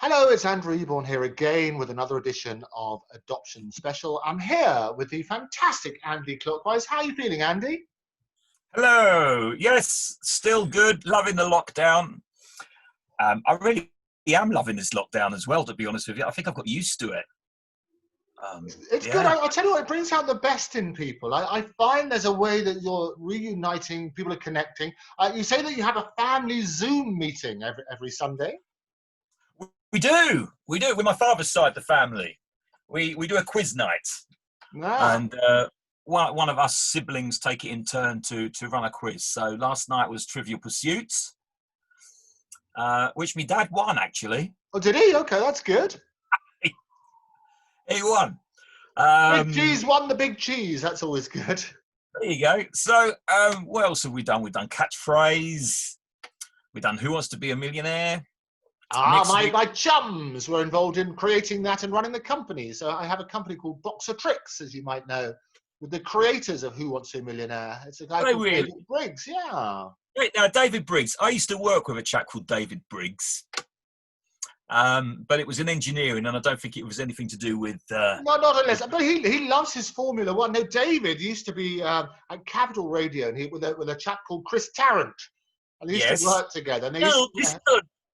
Hello, it's Andrew Eborn here again with another edition of Adoption Special. I'm here with the fantastic Andy Clockwise. How are you feeling, Andy? Hello. Yes, still good. Loving the lockdown. I really am loving this lockdown as well, to be honest with you. I think I've got used to it. It's good. I'll tell you what, it brings out the best in people. I find there's a way that you're reuniting, people are connecting. You say that you have a family Zoom meeting every Sunday? We do. With my father's side of the family. We do a quiz night. And one of us siblings take it in turn to run a quiz. So last night was Trivial Pursuits, which my dad won, actually. Oh, did he? Okay, that's good. He won. Big cheese won the big cheese. That's always good. There you go. So what else have we done? We've done Catchphrase. We've done Who Wants to Be a Millionaire. My chums were involved in creating that and running the company. So I have a company called Boxer Tricks, as you might know, with the creators of Who Wants to Be a Millionaire. It's a guy called David Briggs, yeah. Right, now, David Briggs. I used to work with a chap called David Briggs. But it was in engineering, and I don't think it was anything to do with... No, not unless... But he loves his Formula One. No, David used to be at Capital Radio and with a chap called Chris Tarrant. And they used to work together. And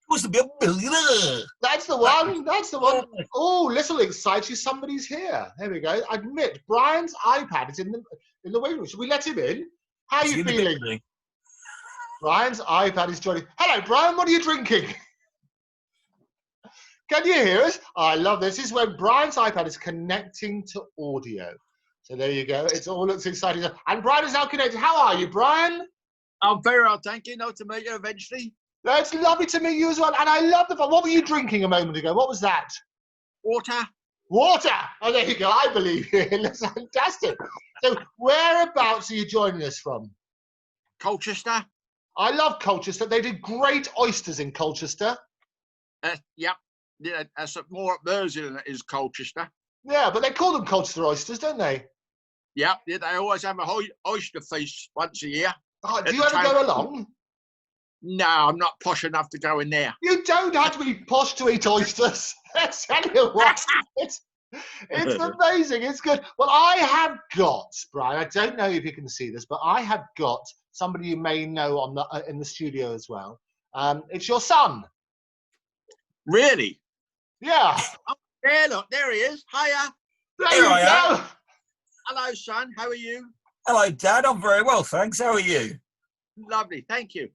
Wants to be a billionaire. That's the one. That's the one. Oh, little excite you. Somebody's here. There we go. Admit, Brian's iPad is in the waiting room. Should we let him in? How are you feeling? Brian's iPad is joining. Hello, Brian. What are you drinking? Can you hear us? Oh, I love this. This is when Brian's iPad is connecting to audio. So there you go. It all looks exciting. And Brian is now connected. How are you, Brian? I'm very well, thank you. Nice to meet you eventually. It's lovely to meet you as well. And I love the fun. What were you drinking a moment ago? What was that? Water. Water. Oh, there you go. I believe you. That's fantastic. So whereabouts are you joining us from? Colchester. I love Colchester. They did great oysters in Colchester. Yep. Yeah, that's more up Mersey than it is Colchester. Yeah, but they call them Colchester oysters, don't they? Yep. Yeah, they always have a oyster feast once a year. Oh, do you ever go along? No, I'm not posh enough to go in there. You don't have to be posh to eat oysters. I tell you what, it's amazing. It's good. Well, I have got, Brian, I don't know if you can see this, but I have got somebody you may know in the studio as well. It's your son. Really? Yeah. Oh, there, look, there he is. Hiya. There you go. Hello, son. How are you? Hello, Dad. I'm very well, thanks. How are you? Lovely. Thank you.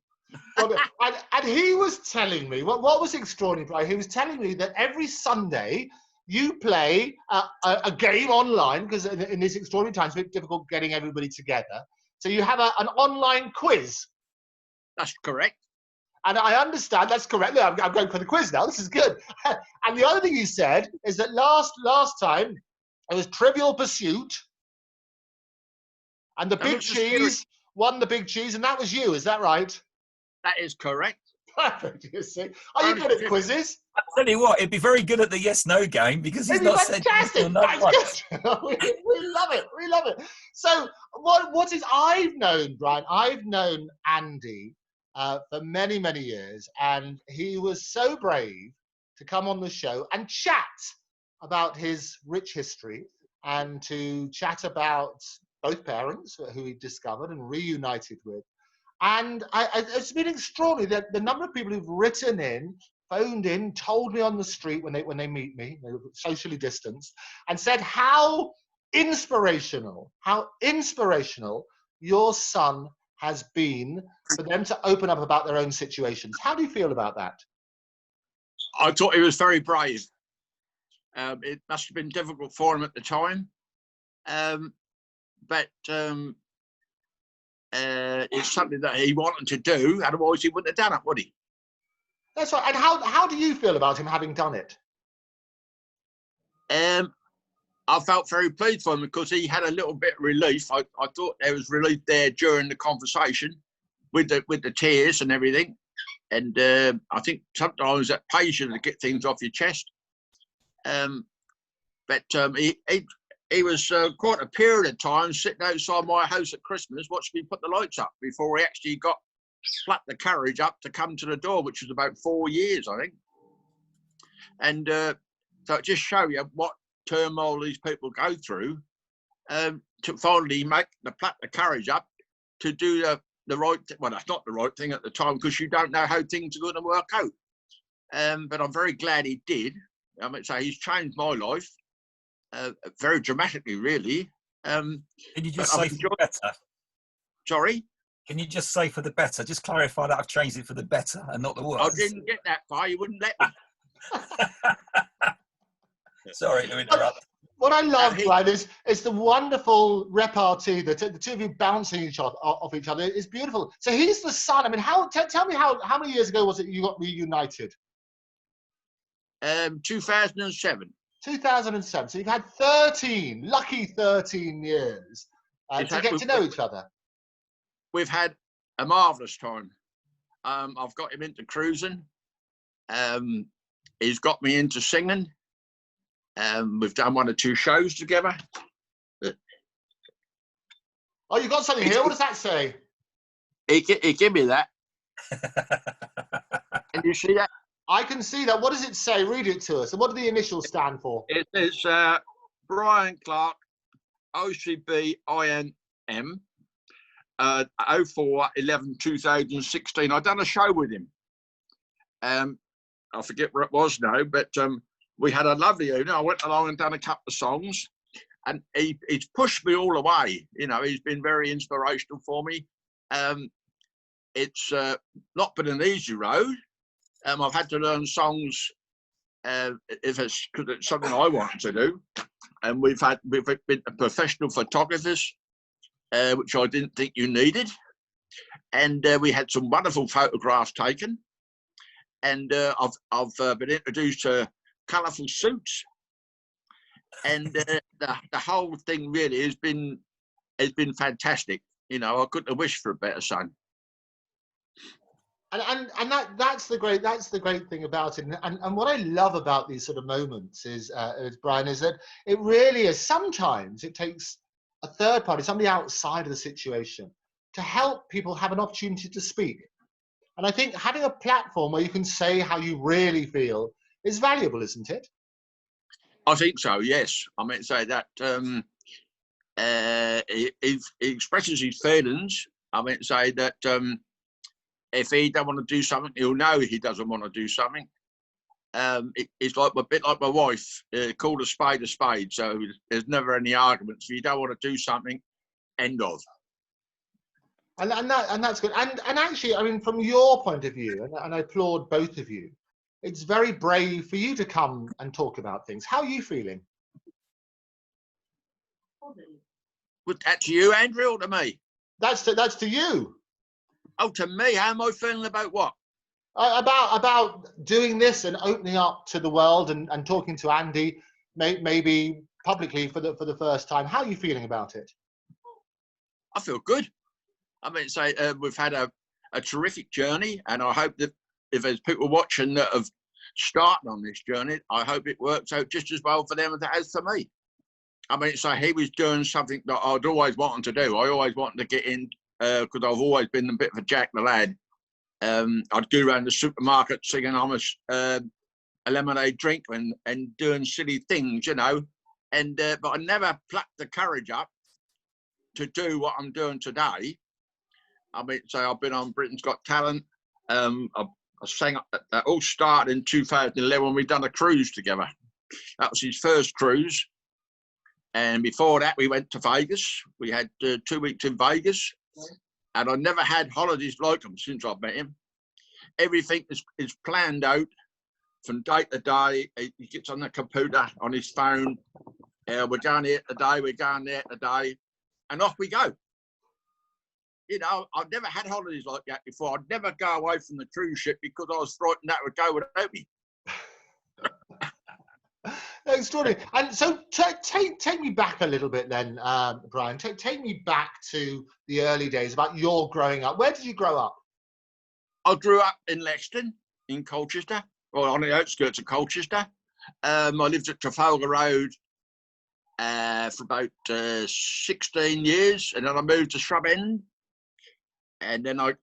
and he was telling me, what was extraordinary, Brian? He was telling me that every Sunday you play a game online, because in these extraordinary times, it's difficult getting everybody together. So you have an online quiz. That's correct. And I understand that's correct. Look, I'm going for the quiz now. This is good. And the other thing you said is that last time it was Trivial Pursuit, and the Big Cheese won the Big Cheese, and that was you. Is that right? That is correct. Perfect. You see, are you good at quizzes? I'll tell you what, it'd be very good at the yes/no game because he's not said yes or no once. we love it. We love it. So what is I've known, Brian? I've known Andy for many, many years, and he was so brave to come on the show and chat about his rich history and to chat about both parents who he discovered and reunited with. And it's been extraordinary that the number of people who've written in, phoned in, told me on the street when they meet me, they were socially distanced, and said how inspirational your son has been for them to open up about their own situations. How do you feel about that? I thought he was very brave. It must have been difficult for him at the time. But it's something that he wanted to do, otherwise he wouldn't have done it, would he? That's right. And how do you feel about him having done it? I felt very pleased for him because he had a little bit of relief. I thought there was relief there during the conversation with the tears and everything. And I think sometimes that pays you to get things off your chest. But he was quite a period of time sitting outside my house at Christmas watching me put the lights up before he actually flapped the carriage up to come to the door, which was about 4 years, I think. And so it just shows you what turmoil these people go through to finally pluck the courage up to do the right thing. Well, that's not the right thing at the time because you don't know how things are going to work out. But I'm very glad he did. I mean, so he's changed my life very dramatically, really. Can you just say for the better? Sorry? Can you just say for the better? Just clarify that I've changed it for the better and not the worse. I didn't get that far. You wouldn't let me. Sorry to interrupt. What I love, Brian, is the wonderful repartee that the two of you bouncing off each other is beautiful. So he's the son. I mean, tell me how many years ago was it you got reunited? 2007. 2007. So you've had 13, lucky 13 years to get to know each other. We've had a marvellous time. I've got him into cruising. He's got me into singing. We've done 1 or 2 shows together. Oh, you got something here. What does that say? He gave me that. Can you see that? I can see that. What does it say? Read it to us. And what do the initials stand for? It is Brian Clark, OCBINM, 04/11/2016. I've done a show with him. I forget where it was now, but we had a lovely evening. I went along and done a couple of songs, and he's pushed me all the way. You know, he's been very inspirational for me. It's not been an easy road. I've had to learn songs if it's because it's something I want to do, and we've been professional photographers, which I didn't think you needed, and we had some wonderful photographs taken, and I've been introduced to colourful suits, and the whole thing really has been fantastic. You know, I couldn't have wished for a better son. And that's the great thing about it. And what I love about these sort of moments is Brian, is that it really is, sometimes it takes a third party, somebody outside of the situation, to help people have an opportunity to speak. And I think having a platform where you can say how you really feel is valuable, isn't it? I think so, yes. I mean, say that he expresses his feelings. I mean, say that if he don't want to do something, he'll know he doesn't want to do something. It's like a bit like my wife, called a spade, so there's never any arguments. If you don't want to do something, end of. And that's good. And actually, I mean, from your point of view, and I applaud both of you, it's very brave for you to come and talk about things. How are you feeling? Was that to you, Andrew, or to me? That's to you. Oh, to me? How am I feeling about what? About doing this and opening up to the world and talking to Andy, maybe publicly for the first time. How are you feeling about it? I feel good. I mean, say we've had a terrific journey, and I hope that if there's people watching that have started on this journey, I hope it works out just as well for them as it has for me. I mean, so he was doing something that I'd always wanted to do. I always wanted to get in because I've always been a bit of a Jack the Lad. I'd go around the supermarket singing I'm a lemonade drink and doing silly things, you know. And but I never plucked the courage up to do what I'm doing today. I mean, so I've been on Britain's Got Talent. I sang. That all started in 2011 when we done a cruise together. That was his first cruise. And before that, we went to Vegas. We had 2 weeks in Vegas. And I never had holidays like them since I've met him. Everything is planned out from day to day. He gets on the computer, on his phone. We're going here today, we're going there today. And off we go. You know, I've never had holidays like that before. I'd never go away from the cruise ship because I was frightened that would go without me. Extraordinary. And so take me back a little bit then, Brian. Take me back to the early days about your growing up. Where did you grow up? I grew up in Lexington, in Colchester, or on the outskirts of Colchester. I lived at Trafalgar Road for about 16 years, and then I moved to Shrub End. And then I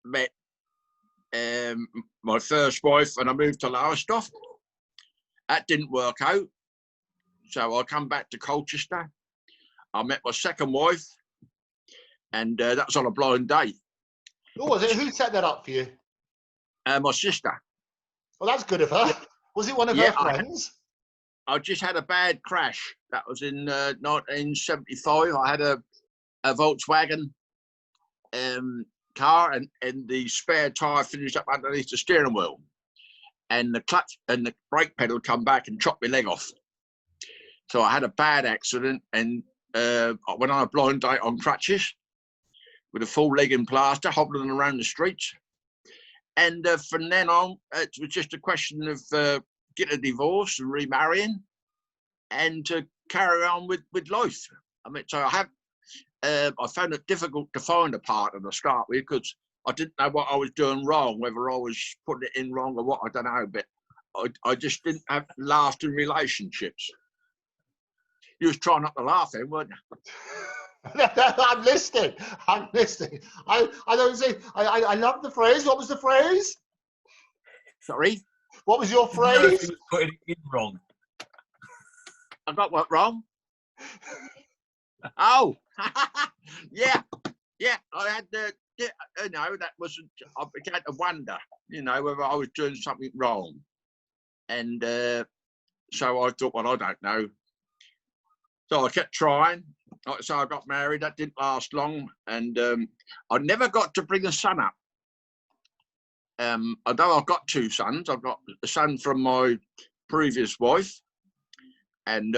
met my first wife, and I moved to Lowestoft. That didn't work out. So I come back to Colchester. I met my second wife, and that was on a blind date. Who was it? Who set that up for you? My sister. Well, that's good of her. Was it one of her friends? I just had a bad crash. That was in 1975. I had a Volkswagen car, and the spare tyre finished up underneath the steering wheel, and the clutch and the brake pedal come back and chopped my leg off. So I had a bad accident, and I went on a blind date on crutches with a full leg in plaster, hobbling around the streets. And from then on, it was just a question of getting a divorce and remarrying, and to carry on with life. I mean, so I found it difficult to find a partner to start with, because I didn't know what I was doing wrong, whether I was putting it in wrong or what, I don't know. But I just didn't have lasting relationships. You was trying not to laugh then, weren't you? I'm listening. I'm listening. I don't say. I love the phrase. What was the phrase? Sorry? What was your phrase? No, he was putting it in wrong. I got what wrong? Oh, yeah. I had that wasn't. I began to wonder, whether I was doing something wrong, and so I thought, well, I don't know. So I kept trying. So I got married. That didn't last long, and I never got to bring a son up. Although I've got two sons, I've got a son from my previous wife, and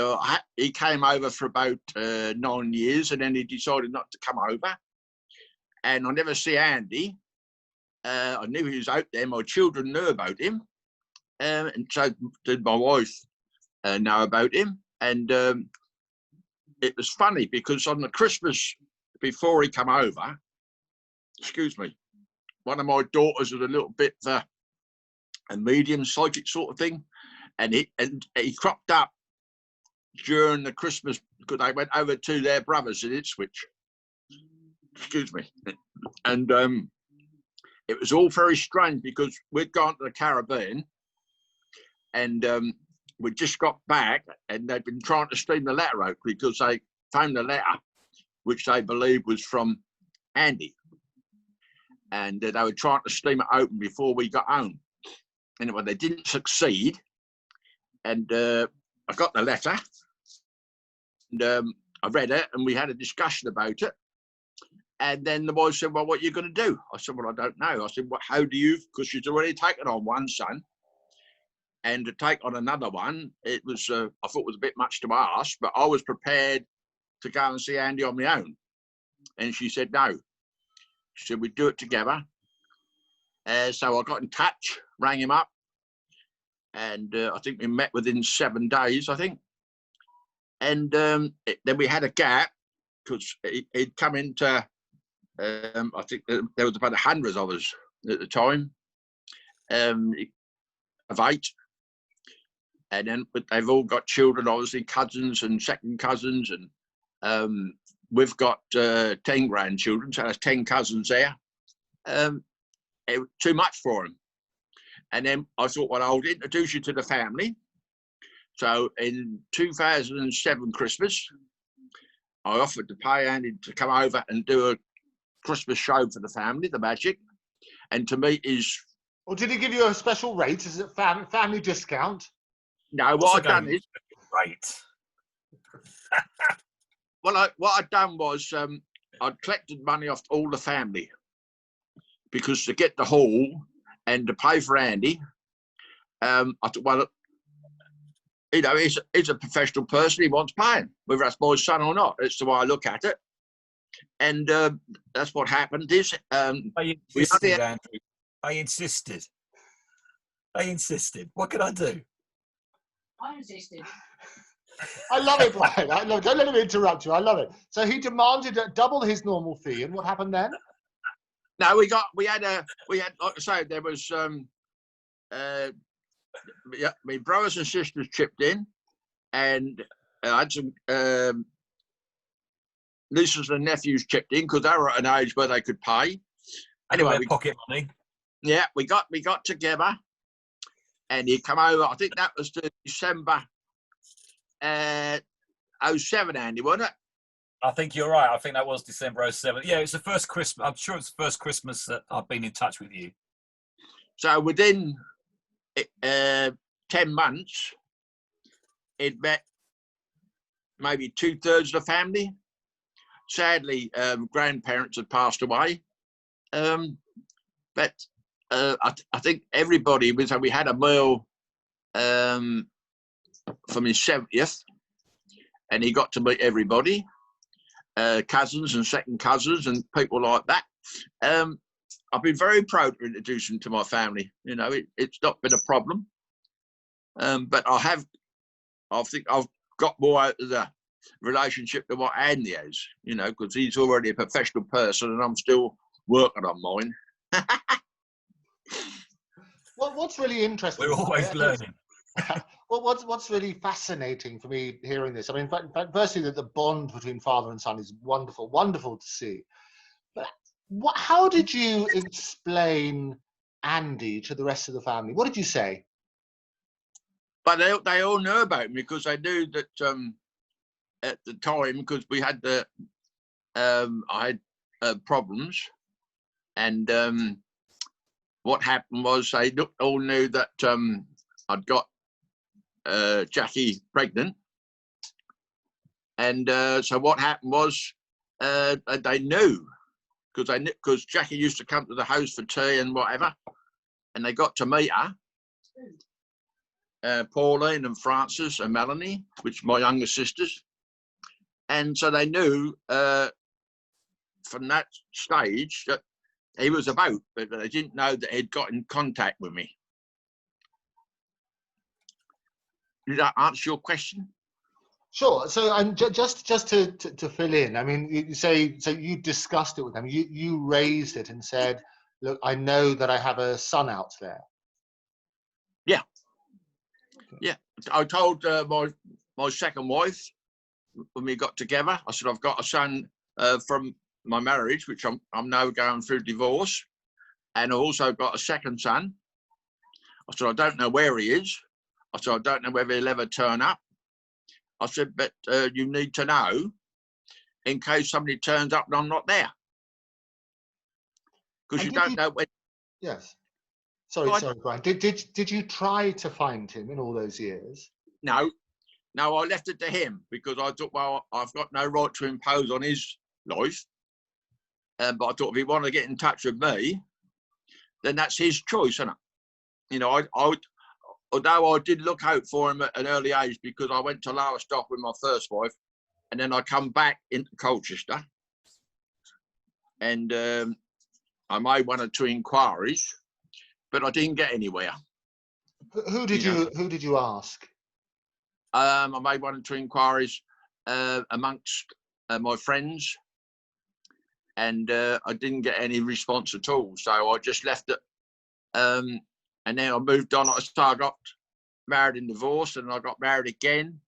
he came over for about 9 years, and then he decided not to come over. And I never see Andy. I knew he was out there. My children knew about him, and so did my wife know about him. And it was funny, because on the Christmas before he came over, one of my daughters was a little bit a medium psychic sort of thing, and he cropped up during the Christmas, because they went over to their brothers in Ipswich. And it was all very strange, because we'd gone to the Caribbean, and we just got back, and they'd been trying to steam the letter out, because they found the letter, which they believed was from Andy. And they were trying to steam it open before we got home. Anyway, they didn't succeed. And I got the letter, and I read it, and we had a discussion about it. And then the boy said, well, what are you going to do? I said, well, I don't know. I said, well, how do you, because she's already taken on one son, and to take on another one, it was, I thought it was a bit much to ask, but I was prepared to go and see Andy on my own. And she said, no. She said, we'd do it together. So I got in touch, rang him up, and I think we met within 7 days, I think. And then we had a gap, because he'd come into, I think there was about 100 of us at the time, of 8. And then, but they've all got children, obviously, cousins and second cousins, and we've got 10 grandchildren, so there's 10 cousins there. It was too much for him. And then I thought, well, I'll introduce you to the family. So in 2007 Christmas, I offered to pay Andy to come over and do a Christmas show for the family, the Magic, and to meet his... Well, did he give you a special rate? Is it family discount? No, what I'd done is... Right. Well, what I'd done was I'd collected money off all the family, because to get the hall and to pay for Andy, I thought, well, he's a professional person. He wants paying, whether that's my son or not. That's the way I look at it. And that's what happened. I insisted, Andrew. I insisted. What can I do? I insisted. I love it, Brian. I love it. Don't let him interrupt you. I love it. So he demanded double his normal fee, and what happened then? No, we had like I say, there was my brothers and sisters chipped in, and I had some nieces and nephews chipped in, because they were at an age where they could pay. Anyway, pocket money. Yeah, we got together, and he come over. I think that was December 07, Andy, wasn't it? I think you're right. I think that was December 07. Yeah, it's the first Christmas. I'm sure it's the first Christmas that I've been in touch with you. So within 10 months, it met maybe 2/3 of the family. Sadly, grandparents had passed away. But I think everybody was. We had a meal from his 70th, and he got to meet everybody, cousins and second cousins and people like that. I've been very proud to introduce him to my family. You know, it's not been a problem. But I think I've got more out of the relationship than what Andy has, you know, because he's already a professional person and I'm still working on mine. Well, what's really interesting? We're always learning. Well, what's really fascinating for me hearing this, I mean, firstly, that the bond between father and son is wonderful, wonderful to see. But how did you explain Andy to the rest of the family? What did you say? But they all know about me because they knew that at the time, because we had I had problems, and what happened was they all knew that I'd got Jackie pregnant, and so what happened was they knew because Jackie used to come to the house for tea and whatever, and they got to meet her. Pauline and Frances and Melanie, which are my younger sisters. And so they knew from that stage that he was about, but they didn't know that he'd got in contact with me. Did that answer your question? Sure. So, just to fill in, I mean, you say, so you discussed it with them. You raised it and said, look, I know that I have a son out there. Yeah. Yeah. I told my second wife when we got together, I said, I've got a son from my marriage, which I'm now going through divorce. And I also got a second son. I said, I don't know where he is. I said, I don't know whether he'll ever turn up. I said, but you need to know in case somebody turns up and I'm not there. Because you don't know when. Yes. Sorry, Brian. Did you try to find him in all those years? No, I left it to him because I thought, well, I've got no right to impose on his life. But I thought if he wanted to get in touch with me, then that's his choice, isn't it? You know, although I did look out for him at an early age because I went to Lowestoft with my first wife, and then I come back into Colchester, and I made 1 or 2 inquiries, but I didn't get anywhere. Who did you ask? I made 1 or 2 inquiries amongst my friends, and I didn't get any response at all. So I just left it, and then I moved on. I got married and divorced, and I got married again,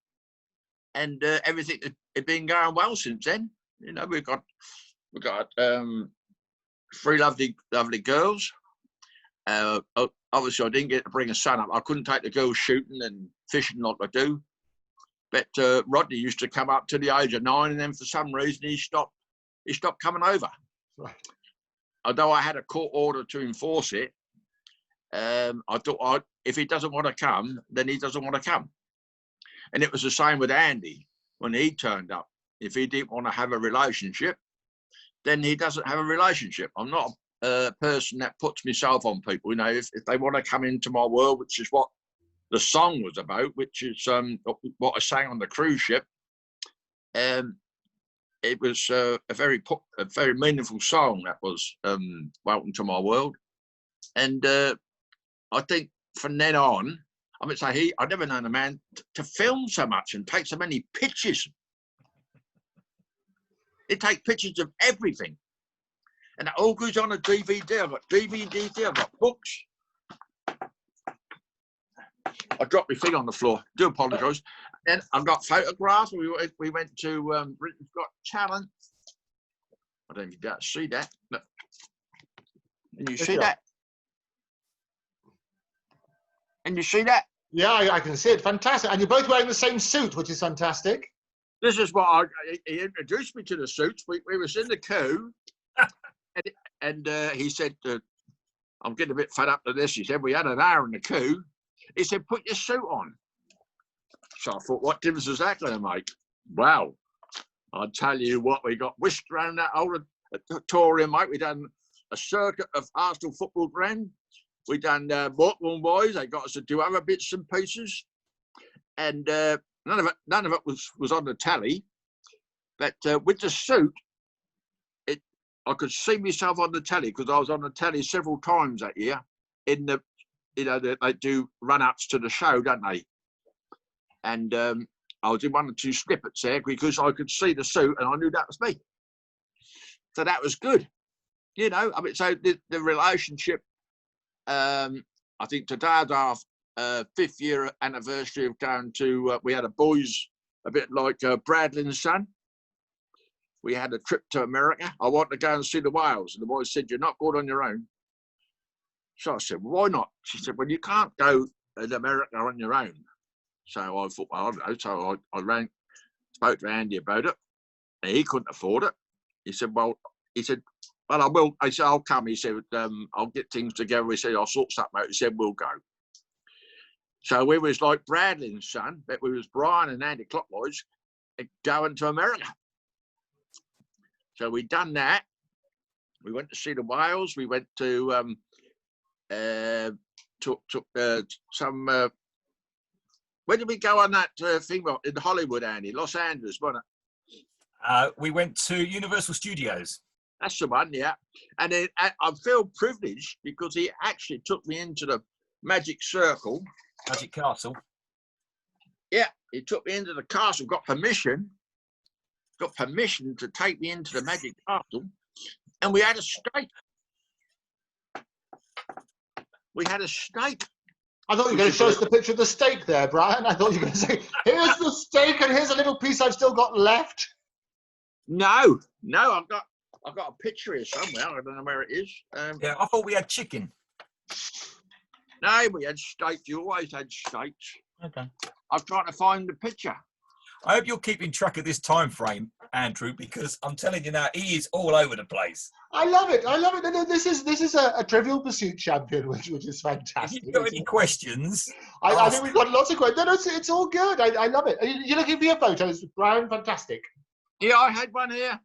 and everything had been going well since then. You know, we got 3 lovely girls. Obviously, I didn't get to bring a son up. I couldn't take the girls shooting and fishing like I do. But Rodney used to come up to the age of 9, and then for some reason he stopped coming over. Right. Although I had a court order to enforce it, I thought if he doesn't want to come, then he doesn't want to come. And it was the same with Andy when he turned up. If he didn't want to have a relationship, then he doesn't have a relationship. I'm not a person that puts myself on people. You know, if they want to come into my world, which is what the song was about, which is what I sang on the cruise ship. It was a very meaningful song that was Welcome to My World. And I think from then on, I would say I'd never known a man to film so much and take so many pictures. They take pictures of everything. And it all goes on a DVD. I've got DVD, I've got books. I dropped my thing on the floor. Do apologise. And I've got photographs. We went to Britain's Got Talent. I don't know if you can see that. Look. Can you see that? Can you see that? Yeah, I can see it. Fantastic. And you're both wearing the same suit, which is fantastic. This is what he introduced me to the suits. We was in the queue, and he said, I'm getting a bit fed up with this. He said, we had an hour in the queue. He said, put your suit on. So I thought, what difference is that going to make? Wow. I'll tell you what, we got whisked around that old auditorium, mate. We done a circuit of Arsenal football ground. We done Morecambe Boys. They got us to do other bits and pieces. And none of it was on the tally. But with the suit, I could see myself on the telly because I was on the telly several times that year. In the, they do run-ups to the show, don't they? And I was in one or two snippets there because I could see the suit and I knew that was me. So that was good. I mean, so the relationship, I think today's our 5th year anniversary of going to, we had a boys, a bit like Bradley and Son. We had a trip to America. I wanted to go and see the whales. And the boys said, you're not going on your own. So I said, well, why not? She said, well, you can't go to America on your own. So I thought, well, I don't know. So I spoke to Andy about it. And he couldn't afford it. He said, well, I will. I said, I'll come. He said, I'll get things together. He said, I'll sort something out. He said, we'll go. So we was like Bradley and Son, but we was Brian and Andy Clockwise going to America. So we done that. We went to see the whales. We went to some. Where did we go on that thing? Well, in Hollywood, Andy, Los Angeles, wasn't it? We went to Universal Studios. That's the one, yeah. And then I feel privileged because he actually took me into the Magic Circle. Magic Castle. Yeah, he took me into the castle, got permission to take me into the Magic Castle, and we had a steak. We had a steak. I thought you were going to show us the picture of the steak there, Brian. I thought you were going to say, here's the steak and here's a little piece I've still got left. No, I've got a picture here somewhere. I don't know where it is. Yeah, I thought we had chicken. No, we had steak. You always had steaks. Okay. I'm trying to find the picture. I hope you're keeping track of this time frame, Andrew, because I'm telling you now, he is all over the place. I love it. No, this is a Trivial Pursuit champion, which is fantastic. If you've got any questions, I think we've got lots of questions. No, it's all good. I love it. You're looking for your photos, Brian. Fantastic. Yeah, I had one here.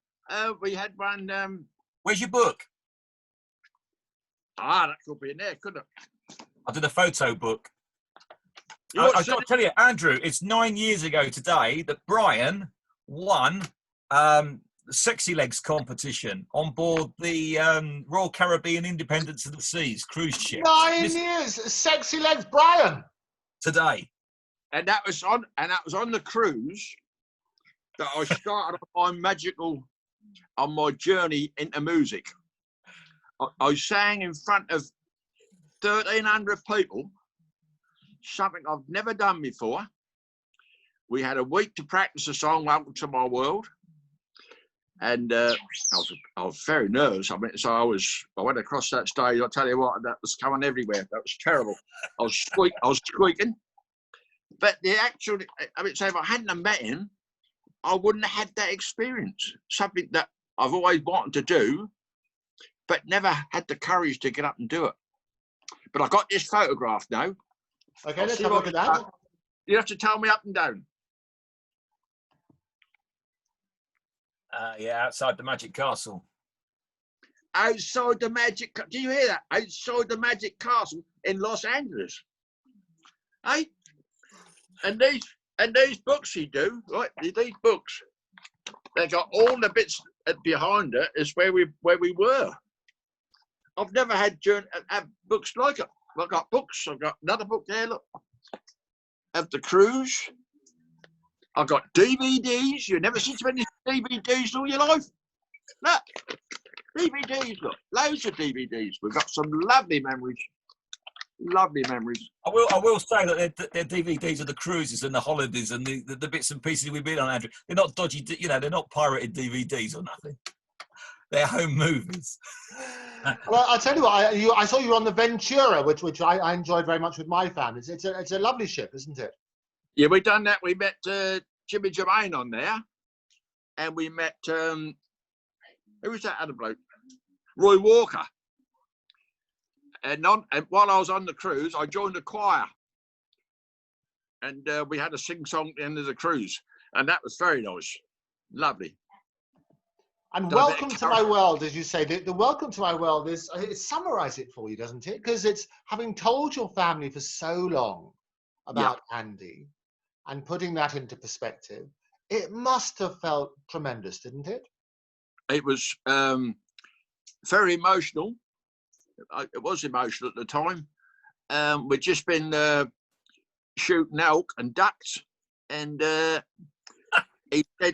We had one. Where's your book? That could be in there, couldn't it? I did a photo book. I've got to tell you, Andrew, it's 9 years ago today that Brian won the Sexy Legs competition on board the Royal Caribbean Independence of the Seas cruise ship. 9 years, Sexy Legs, Brian. Today. And that was on the cruise that I started on my journey into music. I sang in front of 1,300 people. Something I've never done before. We had a week to practice the song "Welcome to My World," and I was very nervous. I mean, so I went across that stage. I tell you what, that was coming everywhere. That was terrible. I was squeaking. But so if I hadn't have met him, I wouldn't have had that experience. Something that I've always wanted to do, but never had the courage to get up and do it. But I got this photograph now. Okay, let's have a look at that. You have to tell me up and down. Yeah, outside the Magic Castle. Outside the Magic, do you hear that? Outside the Magic Castle in Los Angeles. Hey, and these books you do, right? These books, they got all the bits behind it. Is where we were. I've never had books like it. I've got books. I've got another book there. Look, of the cruise. I've got DVDs. You've never seen so many DVDs all your life. Look, DVDs. Look, loads of DVDs. We've got some lovely memories. Lovely memories. I will say that they're DVDs of the cruises and the holidays and the bits and pieces we've been on, Andrew. They're not dodgy. They're not pirated DVDs or nothing. They're home movies. Well, I'll tell you what. I saw you on the Ventura, which I enjoyed very much with my family. It's a lovely ship, isn't it? Yeah, we done that. We met Jimmy Germain on there, and we met who was that other bloke? Roy Walker. And while I was on the cruise, I joined the choir, and we had a sing-song at the end of the cruise, and that was very nice, lovely. And welcome to my world, as you say. The welcome to my world is it summarise it for you, doesn't it? Because it's having told your family for so long about Andy and putting that into perspective. It must have felt tremendous, didn't it? It was very emotional. It was emotional at the time. We'd just been shooting elk and ducks, and he said,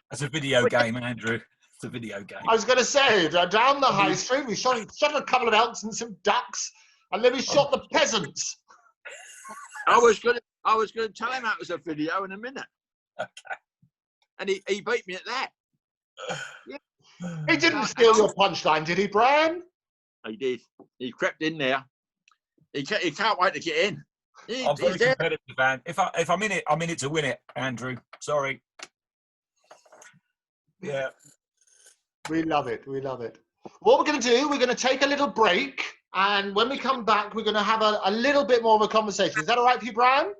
"That's a video game, Andrew. It's a video game." I was going to say, down the high street, we shot a couple of elks and some ducks, and then we shot the peasants. I was going to tell him that was a video in a minute. Okay. And he beat me at that. Yeah. He didn't steal your punchline, did he, Brian? He did. He crept in there. He can't wait to get in. I'm very competitive, man. If I'm in it, I'm in it to win it, Andrew. Sorry. Yeah. We love it. We love it. What we're going to do, we're going to take a little break. And when we come back, we're going to have a little bit more of a conversation. Is that all right for you, Brian?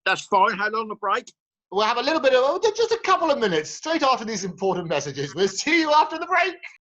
That's fine. How long a break? We'll have a little bit of, just a couple of minutes, straight after these important messages. We'll see you after the break.